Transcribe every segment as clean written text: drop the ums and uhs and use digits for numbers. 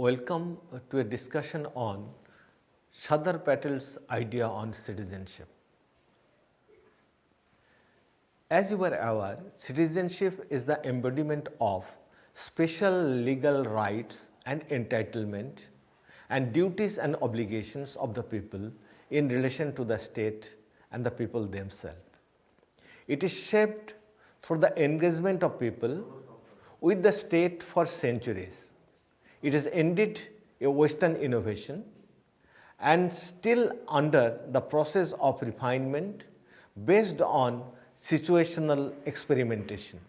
Welcome to a discussion on Sardar Patel's idea on citizenship. As you are aware, citizenship is the embodiment of special legal rights and entitlement and duties and obligations of the people in relation to the state and the people themselves. It is shaped through the engagement of people with the state for centuries. It is indeed a Western innovation and still under the process of refinement based on situational experimentation.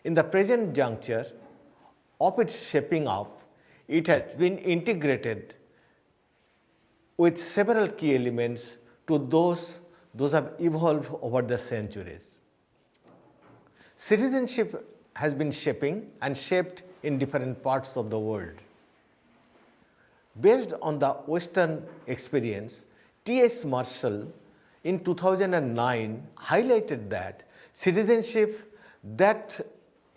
In the present juncture of its shaping up, it has been integrated with several key elements to those have evolved over the centuries. Citizenship has been shaping and shaped in different parts of the world. Based on the Western experience, T.S. Marshall in 2009 highlighted that citizenship that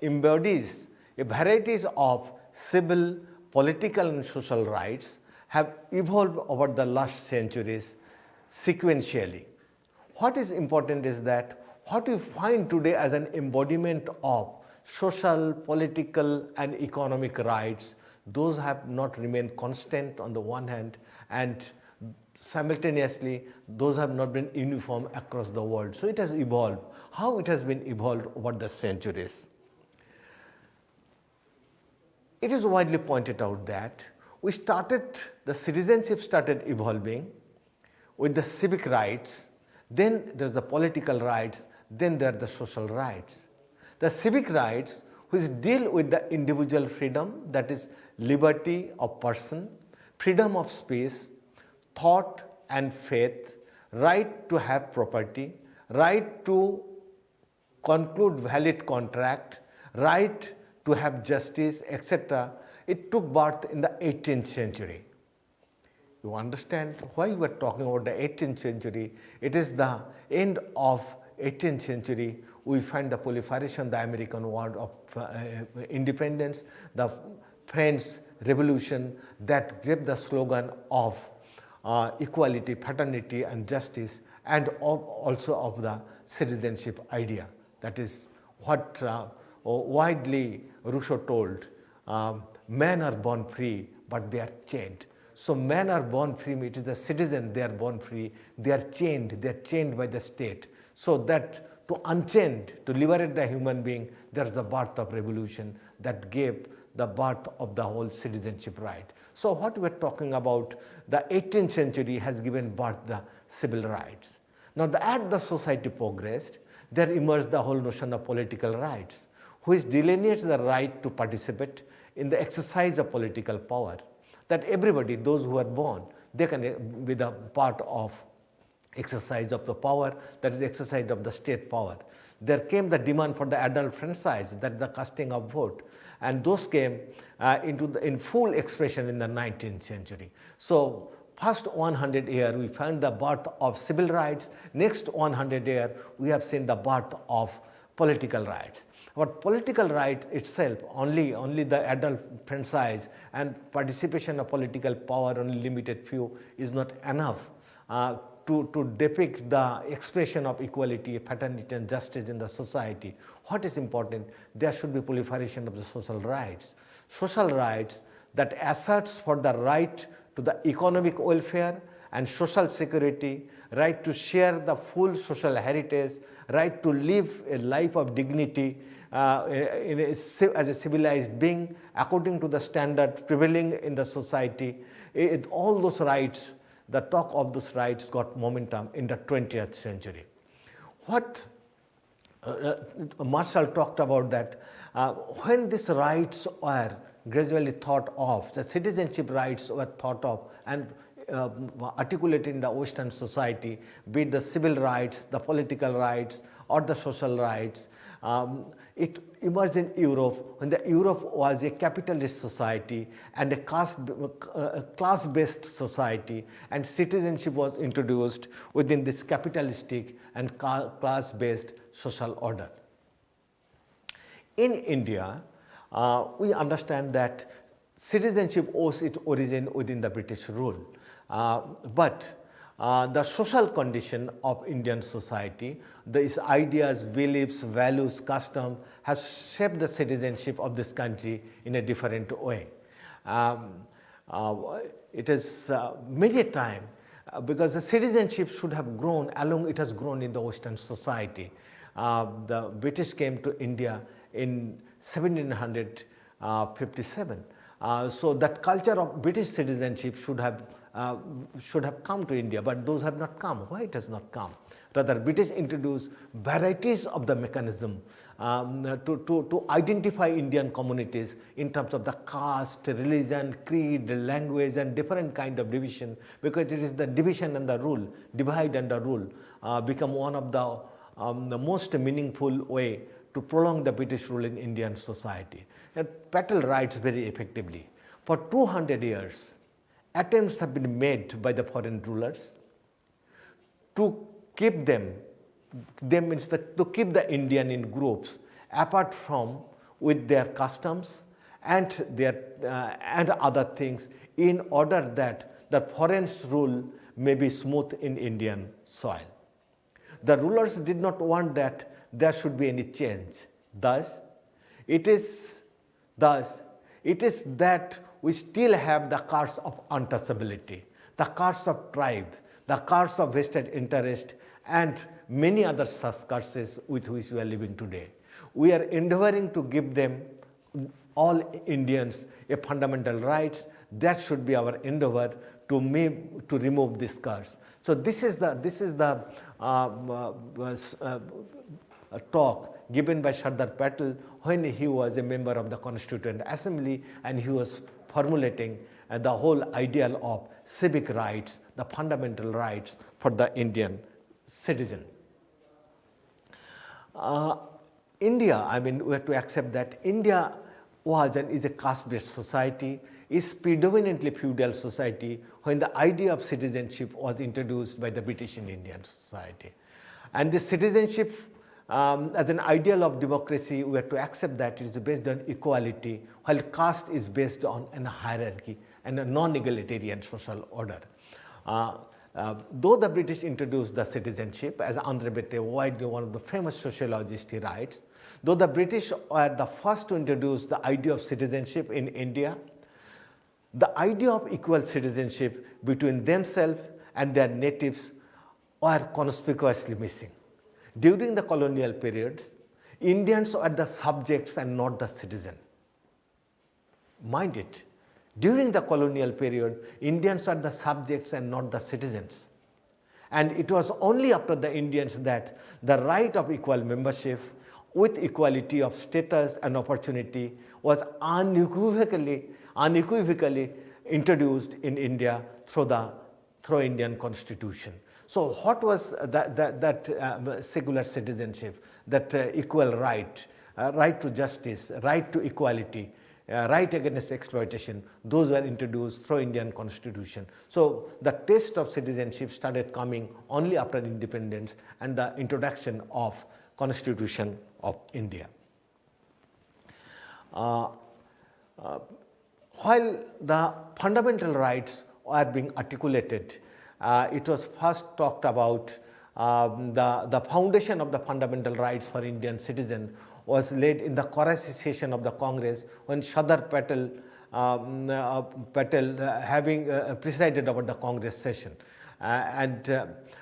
embodies a varieties of civil, political and social rights have evolved over the last centuries sequentially. What is important is that what we find today as an embodiment of social, political and economic rights, those have not remained constant on the one hand, and simultaneously those have not been uniform across the world. So it has evolved. How it has been evolved over the centuries? It is widely pointed out that the citizenship started evolving with the civic rights, then there's the political rights, then there are the social rights. The civic rights which deal with the individual freedom, that is liberty of person, freedom of speech, thought and faith, right to have property, right to conclude valid contract, right to have justice, etc. It took birth in the 18th century. You understand why we are talking about the 18th century? It is the end of 18th century. We find the proliferation, the American War of independence, the French Revolution that gave the slogan of equality, fraternity and justice, and also of the citizenship idea. That is what widely Rousseau told, men are born free but they are chained. So men are born free, it is the citizen, they are born free, they are chained by the state. So that to unchain, to liberate the human being, there is the birth of revolution that gave the birth of the whole citizenship right. So what we are talking about, the 18th century has given birth to the civil rights. Now as the society progressed, there emerged the whole notion of political rights, which delineates the right to participate in the exercise of political power. That everybody, those who are born, they can be the part of exercise of the power, that is exercise of the state power. There came the demand for the adult franchise, that is the casting of vote, and those came in full expression in the 19th century. So first 100 years we found the birth of civil rights, next 100 years we have seen the birth of political rights. But political rights itself, only the adult franchise and participation of political power, only limited few, is not enough to depict the expression of equality, fraternity and justice in the society. What is important? There should be proliferation of the social rights. Social rights that asserts for the right to the economic welfare and social security, right to share the full social heritage, right to live a life of dignity as a civilized being according to the standard prevailing in the society. All those rights, the talk of those rights got momentum in the 20th century. What Marshall talked about that when these rights were gradually thought of, the citizenship rights were thought of and articulated in the Western society, be it the civil rights, the political rights or the social rights. It emerged in Europe when the Europe was a capitalist society and a class-based society, and citizenship was introduced within this capitalistic and class-based social order. In India, we understand that citizenship owes its origin within the British rule, but the social condition of Indian society, these ideas, beliefs, values, custom has shaped the citizenship of this country in a different way. It is many a time because the citizenship should have grown along, it has grown in the Western society. The British came to India in 1757. So that culture of British citizenship should have come to India, but those have not come. Why it has not come? Rather, British introduced varieties of the mechanism to identify Indian communities in terms of the caste, religion, creed, language, and different kind of division, because it is the division and the rule, divide and the rule, become one of the most meaningful way to prolong the British rule in Indian society. And Patel writes very effectively, for 200 years, attempts have been made by the foreign rulers to keep them means that to keep the Indian in groups apart from with their customs and their and other things, in order that the foreign rule may be smooth in Indian soil. The rulers did not want that there should be any change. Thus, it is that we still have the curse of untouchability, the curse of tribe, the curse of vested interest, and many other such curses with which we are living today. We are endeavoring to give them, all Indians, a fundamental rights. That should be our endeavor to remove this curse. So this is the talk given by Sardar Patel when he was a member of the Constituent Assembly, and he was formulating the whole ideal of civic rights, the fundamental rights for the Indian citizen. India, I mean, we have to accept that India was and is a caste-based society, is predominantly feudal society when the idea of citizenship was introduced by the British in Indian society. And the citizenship as an ideal of democracy, we have to accept that it is based on equality, while caste is based on a hierarchy and a non-egalitarian social order. Though the British introduced the citizenship, as Andre Bette, widely one of the famous sociologists, he writes, though the British were the first to introduce the idea of citizenship in India, the idea of equal citizenship between themselves and their natives were conspicuously missing. During the colonial periods, Indians were the subjects and not the citizen. Mind it, during the colonial period, Indians are the subjects and not the citizens. And it was only after the Indians that the right of equal membership with equality of status and opportunity was unequivocally introduced in India through Indian Constitution. So what was that secular citizenship, that equal right, right to justice, right to equality, right against exploitation, those were introduced through Indian Constitution. So the taste of citizenship started coming only after independence and the introduction of Constitution of India. While the fundamental rights were being articulated, it was first talked about the foundation of the fundamental rights for Indian citizen was laid in the Karachi session of the Congress when Sardar Patel having presided over the Congress session.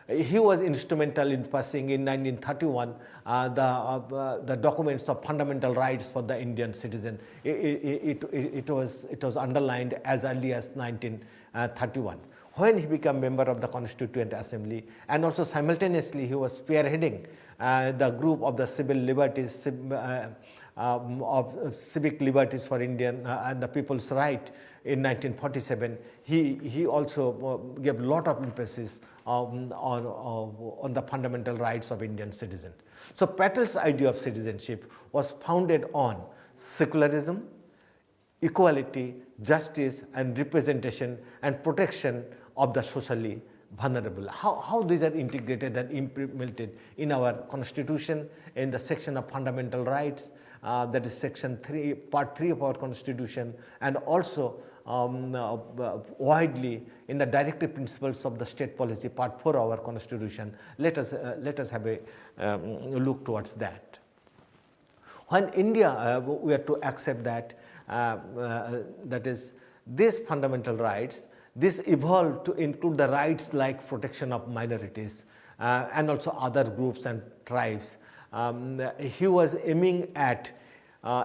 He was instrumental in passing in 1931 the documents of fundamental rights for the Indian citizen. It was underlined as early as 1931. When he became member of the Constituent Assembly, and also simultaneously he was spearheading the group of the civil liberties, of civic liberties for Indian and the people's right in 1947, he also gave a lot of emphasis on the fundamental rights of Indian citizens. So Patel's idea of citizenship was founded on secularism, equality, justice, and representation and protection of the socially vulnerable. How these are integrated and implemented in our Constitution in the section of fundamental rights, that is section 3, part 3 of our constitution, and also widely in the directive principles of the state policy, part 4 of our constitution. Let us have a look towards that. When India we are to accept that, that is these fundamental rights, this evolved to include the rights like protection of minorities and also other groups and tribes. He was aiming at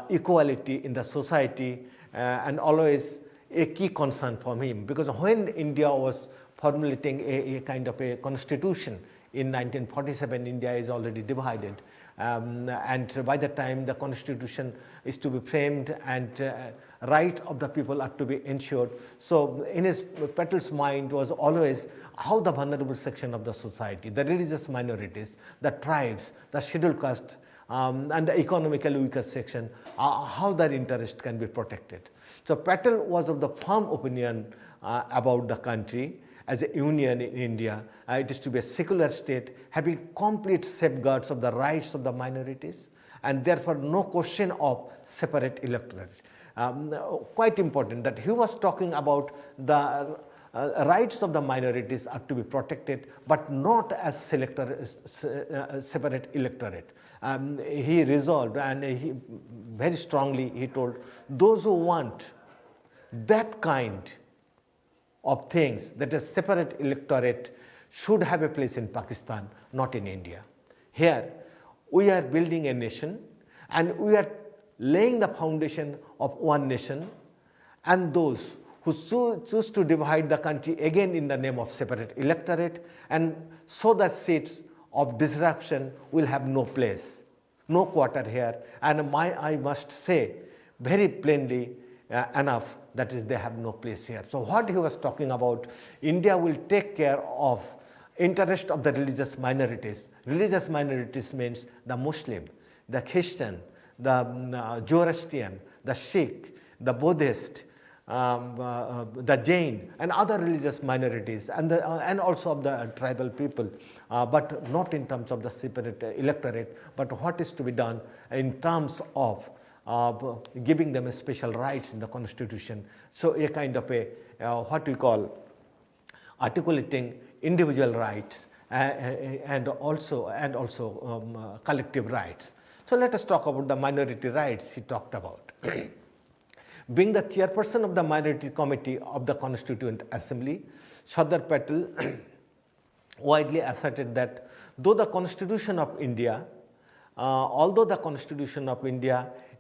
equality in the society and always a key concern for him, because when India was formulating a kind of a constitution in 1947, India is already divided, and by the time the constitution is to be framed and right of the people are to be ensured. So in his Patel's mind was always how the vulnerable section of the society, the religious minorities, the tribes, the scheduled caste, and the economically weaker section, how their interest can be protected. So Patel was of the firm opinion about the country as a union in India. It is to be a secular state having complete safeguards of the rights of the minorities, and therefore no question of separate electorate. Quite important that he was talking about the rights of the minorities are to be protected, but not as separate electorate. He resolved, and he very strongly he told those who want that kind of things, that a separate electorate, should have a place in Pakistan, not in India. Here we are building a nation and we are laying the foundation of one nation, and those who choose to divide the country again in the name of separate electorate, and so the seats of disruption will have no place, no quarter here. And I must say very plainly enough, that is, they have no place here. So what he was talking about, India will take care of interest of the religious minorities. Religious minorities means the Muslim, the Christian, the Zoroastrian, the Sikh, the Buddhist, the Jain, and other religious minorities, and also of the tribal people, but not in terms of the separate electorate, but what is to be done in terms of giving them a special rights in the constitution. So a kind of a what we call articulating individual rights and also collective rights. So let us talk about the minority rights he talked about. Being the chairperson of the minority committee of the Constituent Assembly, Sardar Patel widely asserted that although the Constitution of India,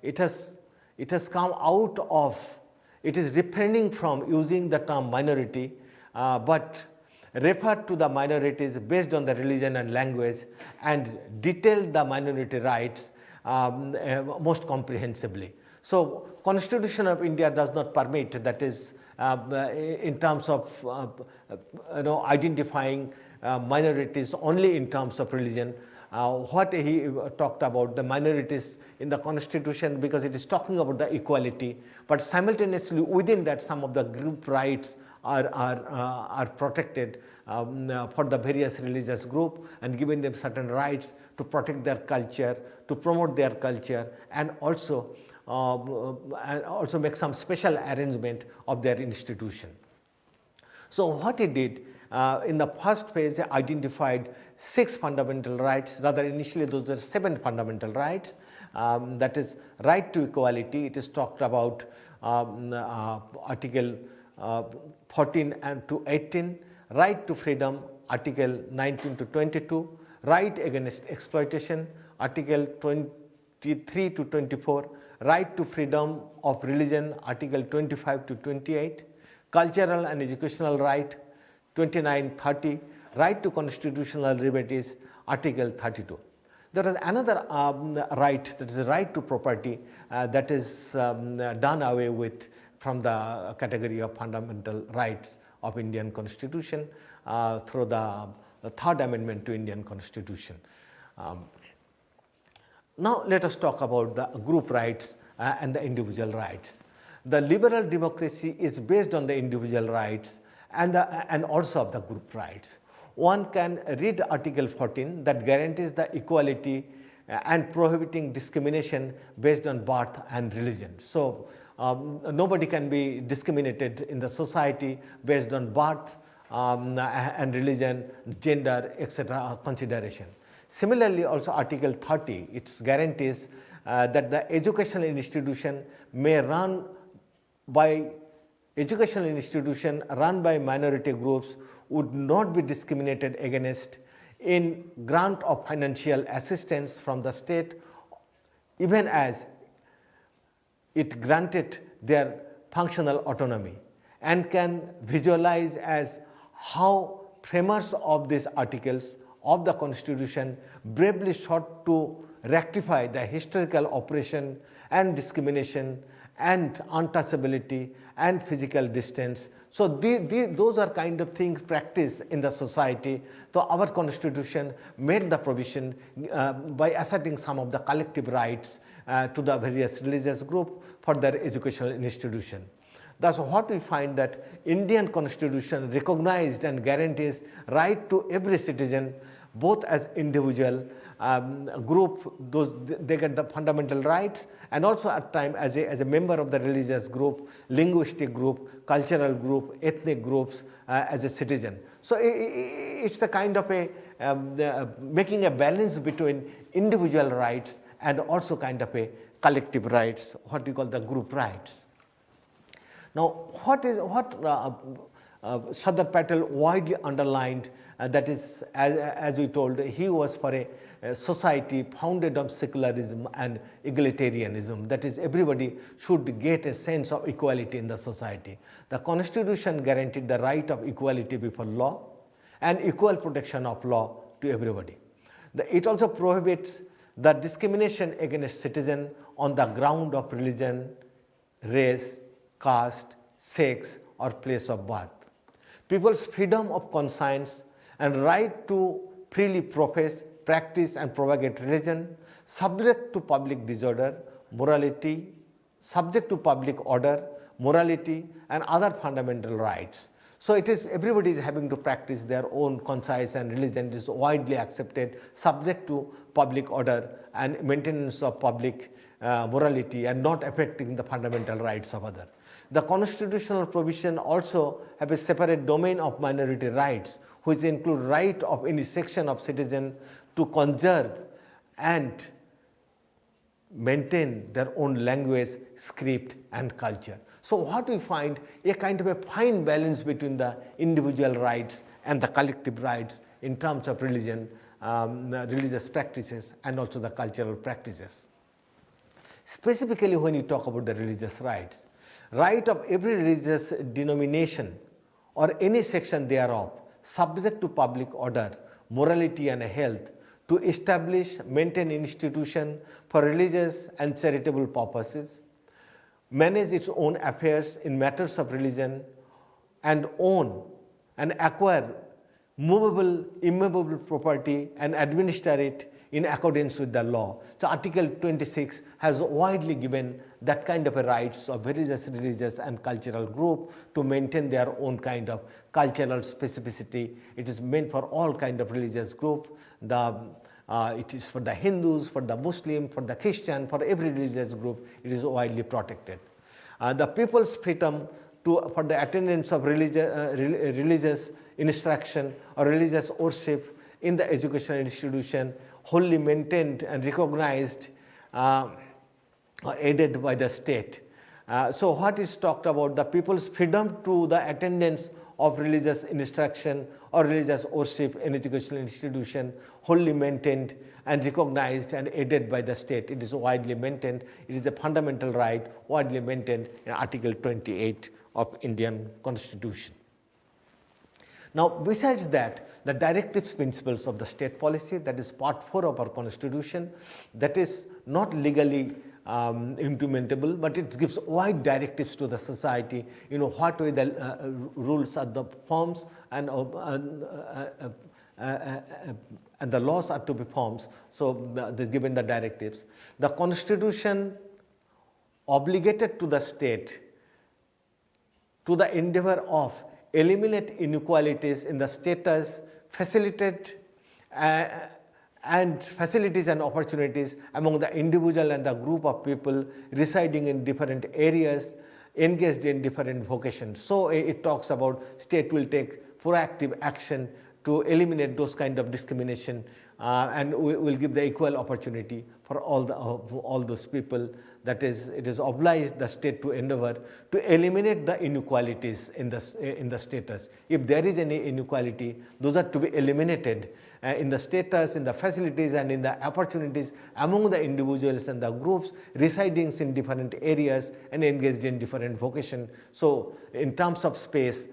it has come out of, it is refraining from using the term minority, but referred to the minorities based on the religion and language, and detailed the minority rights most comprehensively. So Constitution of India does not permit, that is in terms of identifying minorities only in terms of religion. What he talked about the minorities in the constitution, because it is talking about the equality, but simultaneously within that some of the group rights are protected for the various religious group, and giving them certain rights to protect their culture, to promote their culture, and also make some special arrangement of their institution. So what he did in the first phase, he identified 6 fundamental rights. Rather, initially those are 7 fundamental rights. That is right to equality. It is talked about Article 14 and to 18. Right to freedom, Article 19 to 22. Right against exploitation, Article 23 to 24. Right to freedom of religion, Article 25 to 28. Cultural and educational right, 29, 30. Right to constitutional remedies, Article 32. There is another right, that is the right to property, that is done away with from the category of fundamental rights of Indian Constitution through the 3rd Amendment to Indian Constitution. Now let us talk about the group rights and the individual rights. The liberal democracy is based on the individual rights and also of the group rights. One can read Article 14 that guarantees the equality and prohibiting discrimination based on birth and religion. So nobody can be discriminated in the society based on birth and religion, gender, etc. consideration. Similarly, also Article 30, it guarantees that the educational institution may run by minority groups would not be discriminated against in grant of financial assistance from the state, even as it granted their functional autonomy, and can visualize as how framers of these articles of the Constitution bravely sought to rectify the historical oppression and discrimination and untouchability and physical distance. So those are kind of things practiced in the society. So our Constitution made the provision by asserting some of the collective rights to the various religious group for their educational institution. Thus, what we find that Indian Constitution recognized and guarantees right to every citizen, both as individual group, those they get the fundamental rights, and also at time as a member of the religious group, linguistic group, cultural group, ethnic groups as a citizen. So it's the kind of a making a balance between individual rights and also kind of a collective rights, what we call the group rights. Now, what Sardar Patel widely underlined, that is, as we told, he was for a society founded on secularism and egalitarianism. That is, everybody should get a sense of equality in the society. The Constitution guaranteed the right of equality before law and equal protection of law to everybody. It also prohibits the discrimination against citizens on the ground of religion, race, caste, sex, or place of birth. People's freedom of conscience and right to freely profess, practice, and propagate religion, subject to public disorder, morality, subject to public order, morality, and other fundamental rights. So it is everybody is having to practice their own conscience, and religion is widely accepted, subject to public order and maintenance of public morality, and not affecting the fundamental rights of others. The constitutional provision also have a separate domain of minority rights, which include right of any section of citizen to conserve and maintain their own language, script, and culture. So what we find, a kind of a fine balance between the individual rights and the collective rights in terms of religion, religious practices, and also the cultural practices. Specifically, when you talk about the religious rights, right of every religious denomination or any section thereof, subject to public order, morality, and health, to establish, maintain institution for religious and charitable purposes, manage its own affairs in matters of religion, and own and acquire movable, immovable property and administer it in accordance with the law. So Article 26 has widely given that kind of a rights of various religious and cultural group to maintain their own kind of cultural specificity. It is meant for all kind of religious group. It is for the Hindus, for the Muslim, for the Christian, for every religious group. It is widely protected. The people's freedom for the attendance of religious instruction or religious worship in the educational institution, wholly maintained and recognized or aided by the state. So what is talked about, the people's freedom to the attendance of religious instruction or religious worship in educational institution, wholly maintained and recognized and aided by the state. It is widely maintained. It is a fundamental right widely maintained in Article 28 of Indian Constitution. Now, besides that, the directives principles of the state policy, that is part 4 of our Constitution, that is not legally implementable, but it gives wide directives to the society, what way the rules are the forms and the laws are to be formed. So they given the directives. The Constitution obligated to the state to the endeavor of eliminate inequalities in the status, facilitate and facilities and opportunities among the individual and the group of people residing in different areas, engaged in different vocations. So it talks about state will take proactive action to eliminate those kind of discrimination, and will give the equal opportunity for all those people. That is, it is obliged the state to endeavor to eliminate the inequalities in the status. If there is any inequality, those are to be eliminated in the status, in the facilities, and in the opportunities among the individuals and the groups residing in different areas and engaged in different vocation. So in terms of space,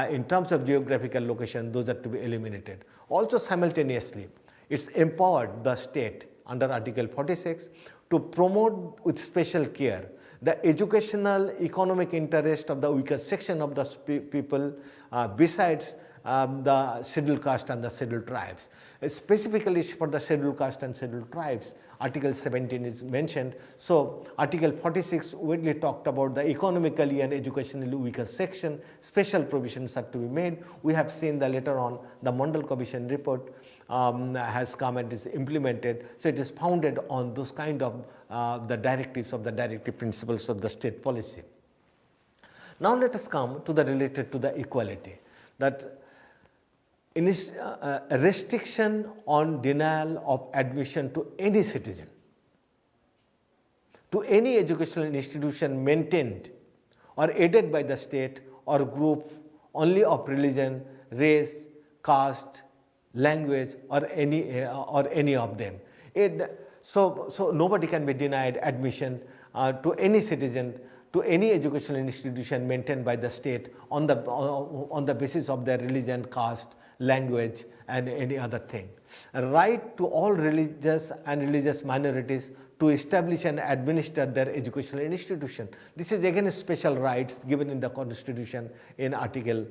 in terms of geographical location, those are to be eliminated. Also simultaneously, it's empowered the state under Article 46 to promote with special care the educational economic interest of the weaker section of the people, besides the scheduled caste and the scheduled tribes. Specifically for the scheduled caste and scheduled tribes, Article 17 is mentioned. So Article 46 widely talked about the economically and educationally weaker section. Special provisions are to be made. We have seen that later on the Mandal Commission report has come and is implemented. So it is founded on those kind of the directives of the directive principles of the state policy. Now let us come to the related to the equality, that a restriction on denial of admission to any citizen, to any educational institution maintained or aided by the state or group only of religion, race, caste, language, or any of them. So nobody can be denied admission to any citizen to any educational institution maintained by the state on the basis of their religion, caste, language, and any other thing. A right to all religious and religious minorities to establish and administer their educational institution. This is again a special rights given in the Constitution in Article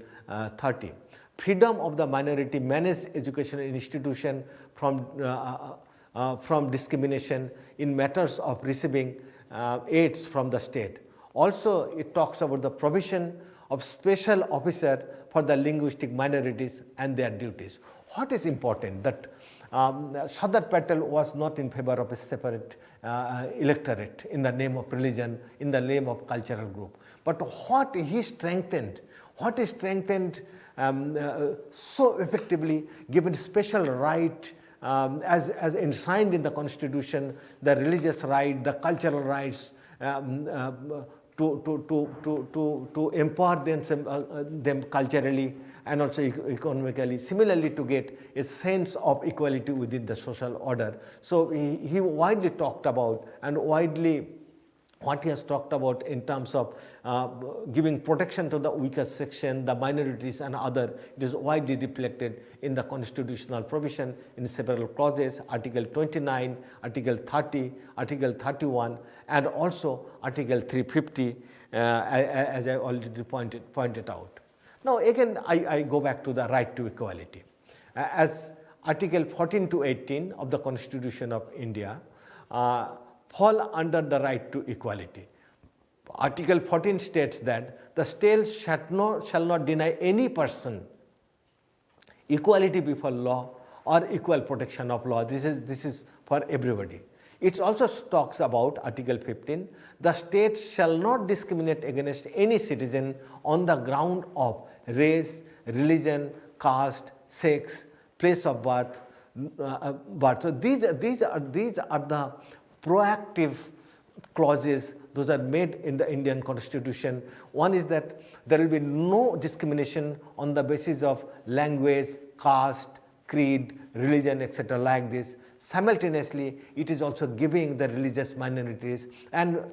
30. Freedom of the minority managed educational institution from discrimination in matters of receiving aids from the state. Also, it talks about the provision of special officer for the linguistic minorities and their duties. What is important that Sardar Patel was not in favor of a separate electorate in the name of religion, in the name of cultural group. But what he strengthened so effectively, given special right as enshrined in the Constitution, the religious right, the cultural rights, to empower them culturally and also economically, similarly to get a sense of equality within the social order. So he widely talked about, and widely what he has talked about in terms of giving protection to the weaker section, the minorities and other, it is widely reflected in the constitutional provision in several clauses, Article 29, Article 30, Article 31, and also Article 350, as I already pointed out. Now again, I go back to the right to equality. As Article 14 to 18 of the Constitution of India fall under the right to equality. Article 14 states that the state shall not deny any person equality before law or equal protection of law. This is for everybody. It also talks about Article 15, the state shall not discriminate against any citizen on the ground of race, religion, caste, sex, place of birth. So these are the proactive clauses, those are made in the Indian Constitution. One is that there will be no discrimination on the basis of language, caste, creed, religion, etc. like this. Simultaneously, it is also giving the religious minorities and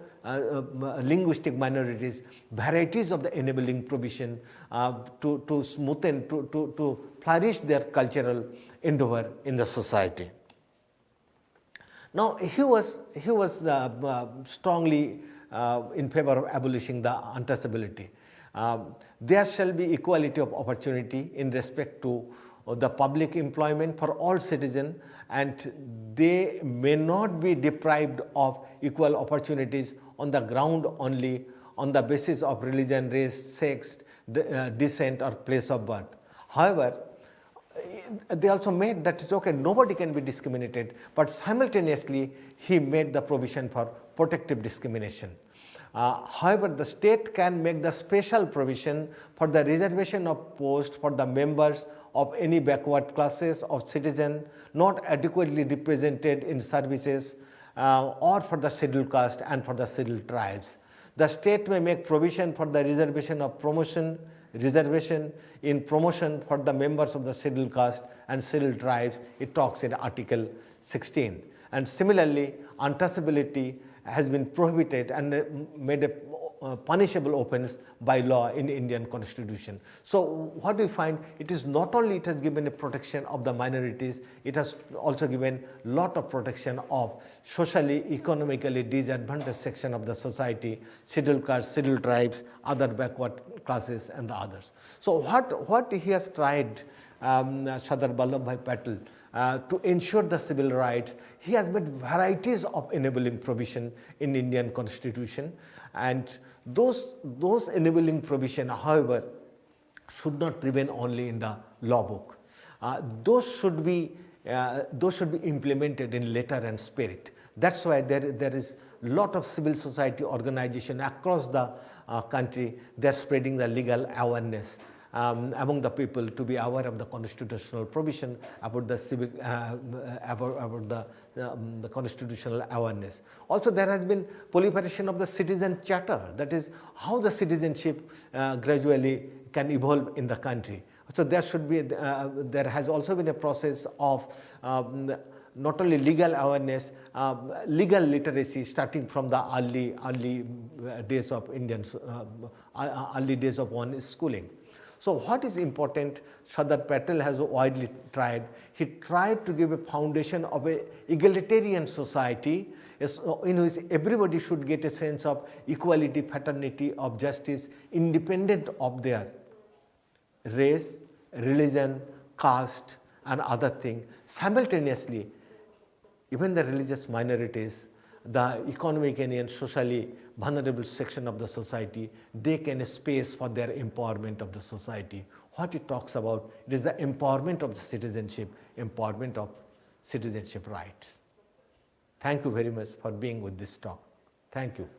linguistic minorities varieties of the enabling provision to smoothen, to flourish their cultural endeavor in the society. Now, he was strongly in favor of abolishing the untouchability. There shall be equality of opportunity in respect to the public employment for all citizens, and they may not be deprived of equal opportunities on the ground only on the basis of religion, race, sex, descent, or place of birth. However, they also made that it's okay, nobody can be discriminated, but simultaneously he made the provision for protective discrimination. However, the state can make the special provision for the reservation of post for the members of any backward classes of citizen not adequately represented in services or for the scheduled caste and for the scheduled tribes. The state may make provision for the reservation of reservation in promotion for the members of the scheduled caste and scheduled tribes. It talks in Article 16. And similarly, untouchability has been prohibited and made a punishable offence by law in Indian Constitution. So what we find, it is not only it has given a protection of the minorities, it has also given lot of protection of socially, economically disadvantaged section of the society, scheduled castes, scheduled tribes, other backward classes and the others. So what he has tried, Sardar Vallabhbhai Patel, to ensure the civil rights, he has made varieties of enabling provision in Indian Constitution, and those enabling provision, however, should not remain only in the law book. Those should be implemented in letter and spirit. That's why there is lot of civil society organization across the country. They're spreading the legal awareness among the people to be aware of the constitutional provision, about the civic, about the constitutional awareness. Also, there has been proliferation of the citizen charter, that is how the citizenship gradually can evolve in the country. So there should be, there has also been a process of not only legal awareness, legal literacy, starting from the early days of Indians, early days of one schooling. So what is important, Sardar Patel has widely tried. He tried to give a foundation of a egalitarian society in which everybody should get a sense of equality, fraternity, of justice, independent of their race, religion, caste and other things. Simultaneously, even the religious minorities, the economically and socially vulnerable section of the society, they can a space for their empowerment of the society. What it talks about, it is the empowerment of the citizenship, empowerment of citizenship rights. Thank you very much for being with this talk. Thank you.